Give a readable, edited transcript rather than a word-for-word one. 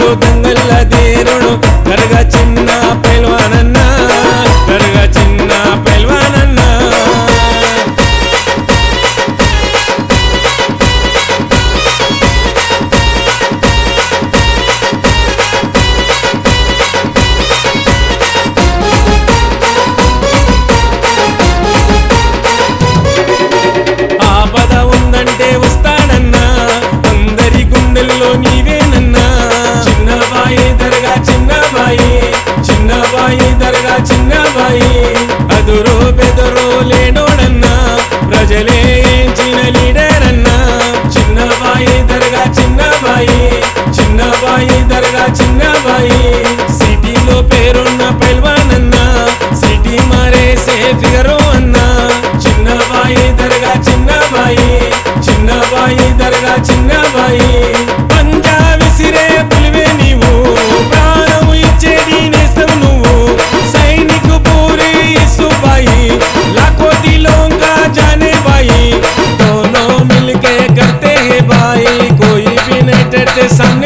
రంగు దంగల్ల దేరుడు దర్గా చిన్న పైల్వానన్న దర్గా చిన్న పైల్వానన్న ఆపద ఉందంటే వస్తాడన్నా అందరి గుండెల్లో నీవేనన్నా చిన్నబాయి దర్గా చిన్నబాయి చిన్నబాయి దర్గా చిన్నబాయి అదురో బెదరో లేనోడన్నా ప్రజలే ఎంచిన లీడర్ అన్నా చిన్నబాయి దర్గా చిన్నబాయి చిన్నబాయి దర్గా చిన్నబాయి సిటీలో పేరున్న పైల్వానన్నా సిటీ మారేసే ఫిగరో అన్నా చిన్నబాయి దర్గా చిన్నబాయి చిన్నబాయి దర్గా చిన్నబాయి పంజా విసిరే పులివే నీవు ప్రాణం ఇచ్చేది నేస్తం నువ్వు సైనిక పూరి సుబాయి लाखों दिलों का जाने भाई दोनों मिलके करते हैं भाई कोई भी नहीं डरते सामने